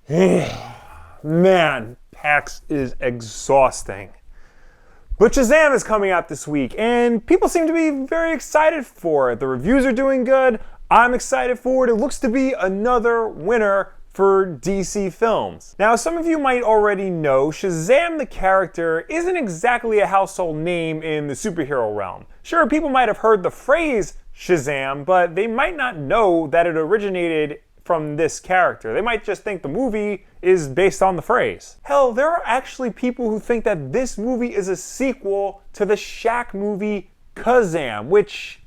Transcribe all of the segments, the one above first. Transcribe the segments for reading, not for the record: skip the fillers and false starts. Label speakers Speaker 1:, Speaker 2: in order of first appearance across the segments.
Speaker 1: Man, PAX is exhausting. But Shazam is coming out this week, and people seem to be very excited for it. The reviews are doing good. I'm excited for it. It looks to be another winner for DC films. Now, some of you might already know Shazam the character isn't exactly a household name in the superhero realm. Sure, people might have heard the phrase Shazam, but they might not know that it originated from this character. They might just think the movie is based on the phrase. Hell, there are actually people who think that this movie is a sequel to the Shaq movie Kazam, which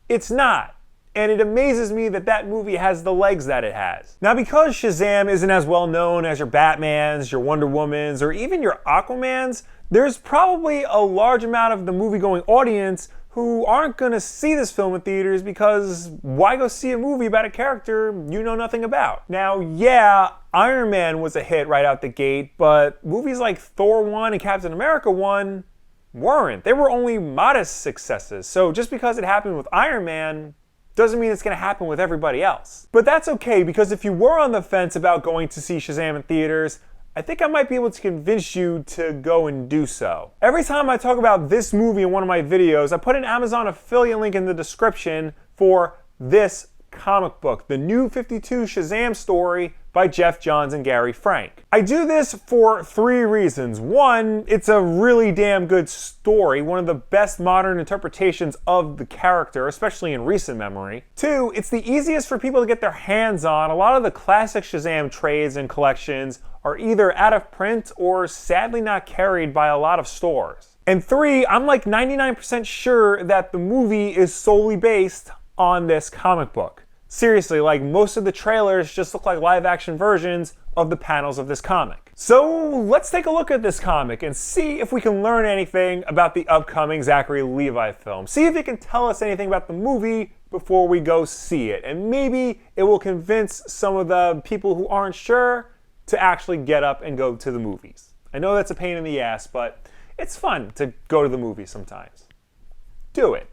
Speaker 1: it's not. And it amazes me that that movie has the legs that it has. Now, because Shazam isn't as well known as your Batmans, your Wonder Womans, or even your Aquamans, there's probably a large amount of the movie-going audience who aren't going to see this film in theaters because why go see a movie about a character you know nothing about? Now, yeah, Iron Man was a hit right out the gate, but movies like Thor 1 and Captain America 1 weren't. They were only modest successes. So just because it happened with Iron Man doesn't mean it's going to happen with everybody else. But that's okay, because if you were on the fence about going to see Shazam in theaters, I think I might be able to convince you to go and do so. Every time I talk about this movie in one of my videos, I put an Amazon affiliate link in the description for this comic book, the New 52 Shazam story by Geoff Johns and Gary Frank. I do this for 3 reasons. 1, it's a really damn good story, one of the best modern interpretations of the character, especially in recent memory. 2, it's the easiest for people to get their hands on. A lot of the classic Shazam trades and collections are either out of print or sadly not carried by a lot of stores. And 3, I'm like 99% sure that the movie is solely based on this comic book. Seriously, like most of the trailers just look like live action versions of the panels of this comic. So let's take a look at this comic and see if we can learn anything about the upcoming Zachary Levi film. See if it can tell us anything about the movie before we go see it. And maybe it will convince some of the people who aren't sure to actually get up and go to the movies. I know that's a pain in the ass, but it's fun to go to the movies sometimes. Do it.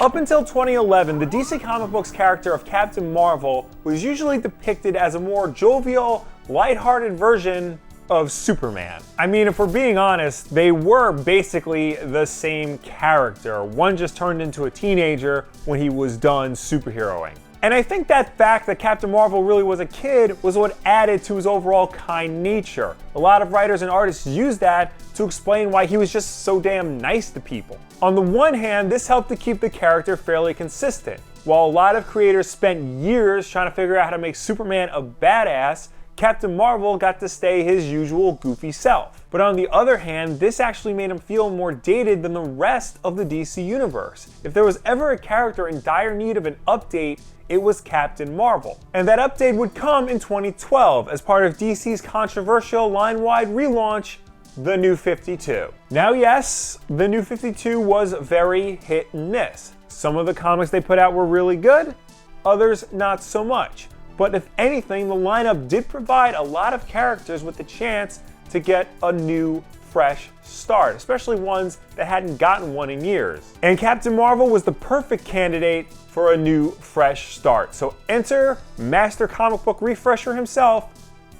Speaker 1: Up until 2011, the DC comic books character of Captain Marvel was usually depicted as a more jovial, lighthearted version of Superman. I mean, if we're being honest, they were basically the same character. One just turned into a teenager when he was done superheroing. And I think that fact that Captain Marvel really was a kid was what added to his overall kind nature. A lot of writers and artists used that to explain why he was just so damn nice to people. On the one hand, this helped to keep the character fairly consistent. While a lot of creators spent years trying to figure out how to make Superman a badass, Captain Marvel got to stay his usual goofy self. But on the other hand, this actually made him feel more dated than the rest of the DC universe. If there was ever a character in dire need of an update, it was Captain Marvel. And that update would come in 2012 as part of DC's controversial line-wide relaunch, The New 52. Now yes, The New 52 was very hit and miss. Some of the comics they put out were really good, others not so much. But if anything, the lineup did provide a lot of characters with the chance to get a new, fresh start, especially ones that hadn't gotten one in years. And Captain Marvel was the perfect candidate for a new, fresh start. So enter master comic book refresher himself,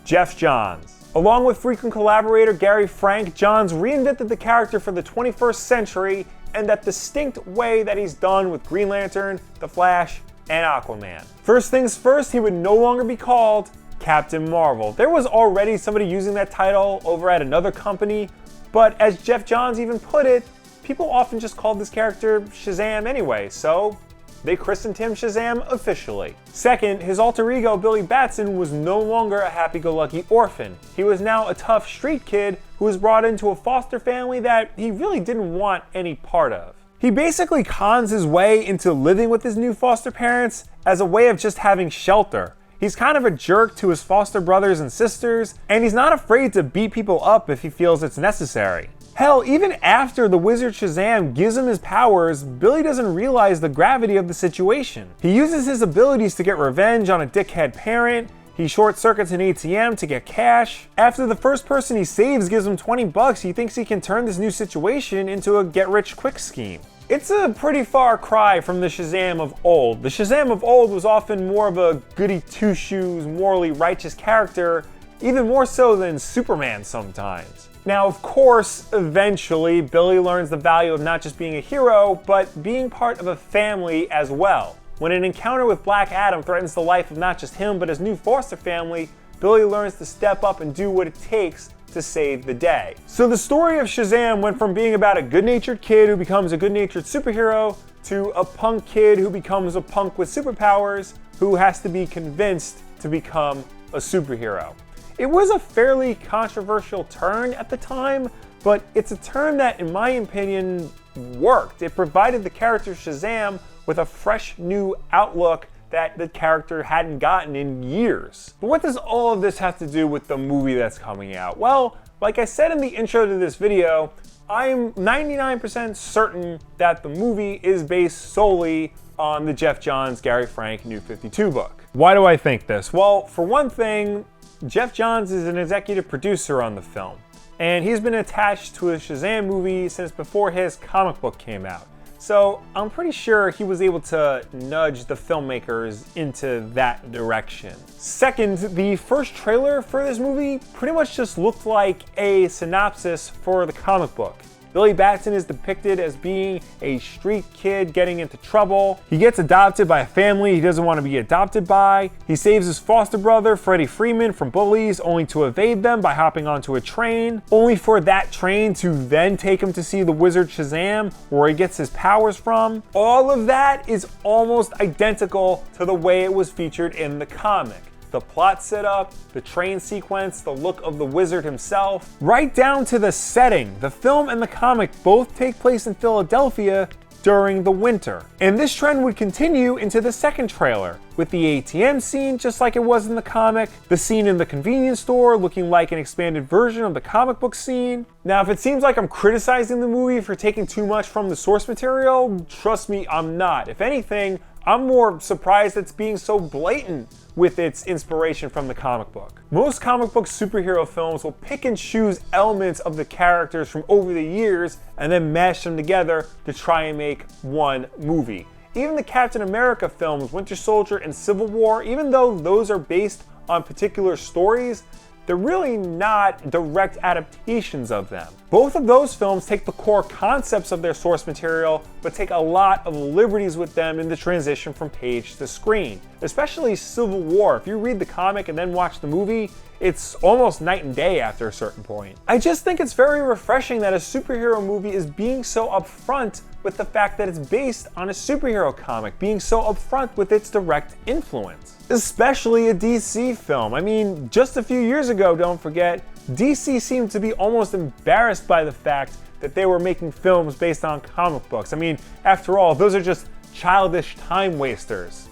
Speaker 1: Geoff Johns. Along with frequent collaborator Gary Frank, Johns reinvented the character for the 21st century and that distinct way that he's done with Green Lantern, The Flash, and Aquaman. First things first, he would no longer be called Captain Marvel. There was already somebody using that title over at another company, but as Geoff Johns even put it, people often just called this character Shazam anyway, so they christened him Shazam officially. Second, his alter ego Billy Batson was no longer a happy-go-lucky orphan. He was now a tough street kid who was brought into a foster family that he really didn't want any part of. He basically cons his way into living with his new foster parents as a way of just having shelter. He's kind of a jerk to his foster brothers and sisters, and he's not afraid to beat people up if he feels it's necessary. Hell, even after the wizard Shazam gives him his powers, Billy doesn't realize the gravity of the situation. He uses his abilities to get revenge on a dickhead parent. He short-circuits an ATM to get cash. After the first person he saves gives him $20, he thinks he can turn this new situation into a get-rich-quick scheme. It's a pretty far cry from the Shazam of old. The Shazam of old was often more of a goody two-shoes, morally righteous character, even more so than Superman sometimes. Now, of course, eventually, Billy learns the value of not just being a hero, but being part of a family as well. When an encounter with Black Adam threatens the life of not just him, but his new foster family, Billy learns to step up and do what it takes to save the day. So the story of Shazam went from being about a good-natured kid who becomes a good-natured superhero to a punk kid who becomes a punk with superpowers who has to be convinced to become a superhero. It was a fairly controversial turn at the time, but it's a turn that, in my opinion, worked. It provided the character Shazam with a fresh new outlook that the character hadn't gotten in years. But what does all of this have to do with the movie that's coming out? Well, like I said in the intro to this video, I'm 99% certain that the movie is based solely on the Geoff Johns, Gary Frank New 52 book. Why do I think this? Well, for one thing, Geoff Johns is an executive producer on the film, and he's been attached to a Shazam movie since before his comic book came out. So I'm pretty sure he was able to nudge the filmmakers into that direction. Second, the first trailer for this movie pretty much just looked like a synopsis for the comic book. Billy Batson is depicted as being a street kid getting into trouble. He gets adopted by a family he doesn't want to be adopted by. He saves his foster brother, Freddie Freeman, from bullies, only to evade them by hopping onto a train, only for that train to then take him to see the wizard Shazam, where he gets his powers from. All of that is almost identical to the way it was featured in the comic. The plot setup, the train sequence, the look of the wizard himself, right down to the setting. The film and the comic both take place in Philadelphia during the winter. And this trend would continue into the second trailer, with the ATM scene just like it was in the comic, the scene in the convenience store looking like an expanded version of the comic book scene. Now, if it seems like I'm criticizing the movie for taking too much from the source material, trust me, I'm not. If anything, I'm more surprised it's being so blatant with its inspiration from the comic book. Most comic book superhero films will pick and choose elements of the characters from over the years and then mash them together to try and make one movie. Even the Captain America films, Winter Soldier and Civil War, even though those are based on particular stories, they're really not direct adaptations of them. Both of those films take the core concepts of their source material, but take a lot of liberties with them in the transition from page to screen. Especially Civil War. If you read the comic and then watch the movie, it's almost night and day after a certain point. I just think it's very refreshing that a superhero movie is being so upfront with the fact that it's based on a superhero comic, being so upfront with its direct influence. Especially a DC film. I mean, just a few years ago, don't forget, DC seemed to be almost embarrassed by the fact that they were making films based on comic books. I mean, after all, those are just childish time wasters.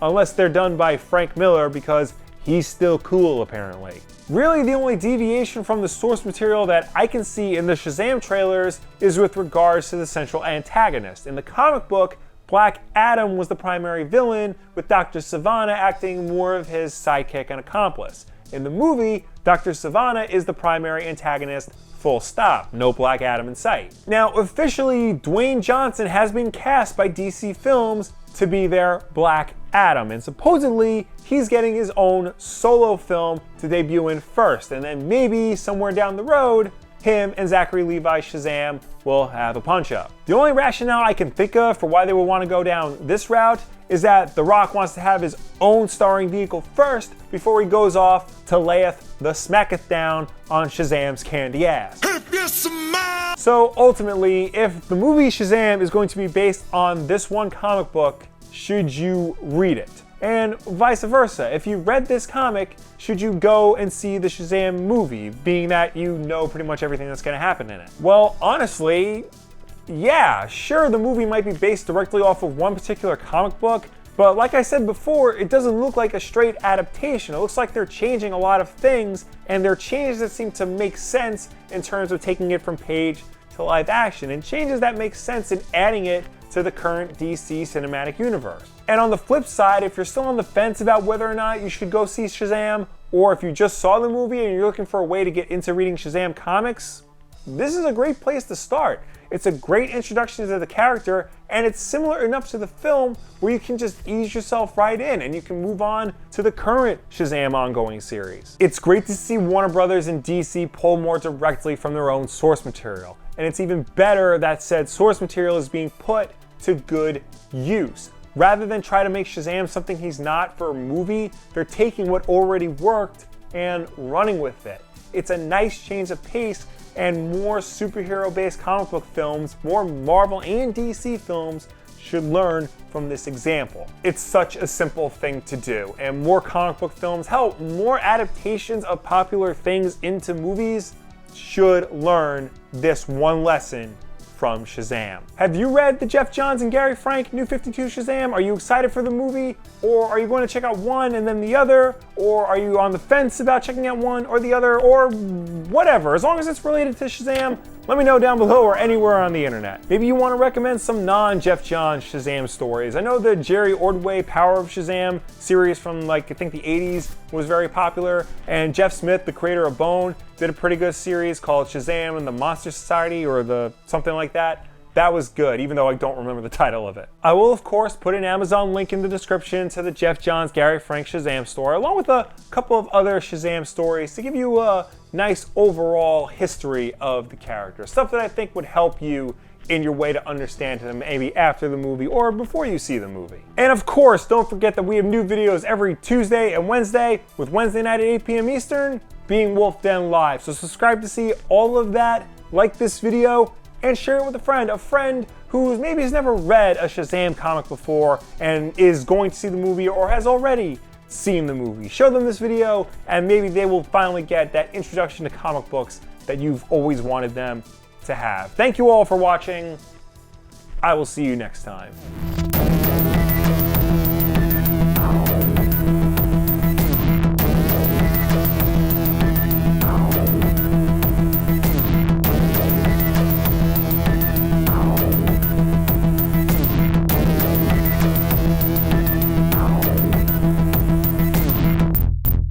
Speaker 1: Unless they're done by Frank Miller, because he's still cool apparently. Really, the only deviation from the source material that I can see in the Shazam trailers is with regards to the central antagonist. In the comic book, Black Adam was the primary villain, with Dr. Sivana acting more of his sidekick and accomplice. In the movie, Dr. Sivana is the primary antagonist, full stop, no Black Adam in sight. Now, officially, Dwayne Johnson has been cast by DC Films to be their Black Adam, and supposedly he's getting his own solo film to debut in first, and then maybe somewhere down the road, him and Zachary Levi's Shazam will have a punch-up. The only rationale I can think of for why they would want to go down this route is that The Rock wants to have his own starring vehicle first before he goes off to layeth the smacketh down on Shazam's candy ass. So ultimately, if the movie Shazam is going to be based on this one comic book, should you read it? And vice versa, if you read this comic, should you go and see the Shazam movie, being that you know pretty much everything that's going to happen in it? Well, honestly, yeah, sure, the movie might be based directly off of one particular comic book, but like I said before, it doesn't look like a straight adaptation. It looks like they're changing a lot of things, and they're changes that seem to make sense in terms of taking it from page to live action, and changes that make sense in adding it to the current DC cinematic universe. And on the flip side, if you're still on the fence about whether or not you should go see Shazam, or if you just saw the movie and you're looking for a way to get into reading Shazam comics, this is a great place to start. It's a great introduction to the character, and it's similar enough to the film where you can just ease yourself right in and you can move on to the current Shazam ongoing series. It's great to see Warner Brothers and DC pull more directly from their own source material, and it's even better that said source material is being put to good use. Rather than try to make Shazam something he's not for a movie, they're taking what already worked and running with it. It's a nice change of pace, and more superhero-based comic book films, more Marvel and DC films, should learn from this example. It's such a simple thing to do, and more comic book films, hell, more adaptations of popular things into movies should learn this one lesson from Shazam. Have you read the Jeff Johns and Gary Frank New 52 Shazam? Are you excited for the movie? Or are you going to check out one and then the other? Or are you on the fence about checking out one or the other? Or whatever. As long as it's related to Shazam, let me know down below or anywhere on the internet. Maybe you want to recommend some non-Jeff Johns Shazam stories. I know the Jerry Ordway Power of Shazam series from I think the 80s was very popular. And Jeff Smith, the creator of Bone, did a pretty good series called Shazam and the Monster Society or the something like that. That was good, even though I don't remember the title of it. I will, of course, put an Amazon link in the description to the Jeff Johns Gary Frank Shazam story, along with a couple of other Shazam stories to give you a nice overall history of the character. Stuff that I think would help you in your way to understand him maybe after the movie or before you see the movie. And of course, don't forget that we have new videos every Tuesday and Wednesday, with Wednesday night at 8 p.m. Eastern being Wulff Den Live. So subscribe to see all of that, like this video, and share it with a friend who maybe has never read a Shazam comic before and is going to see the movie or has already seen the movie. Show them this video and maybe they will finally get that introduction to comic books that you've always wanted them to have. Thank you all for watching. I will see you next time.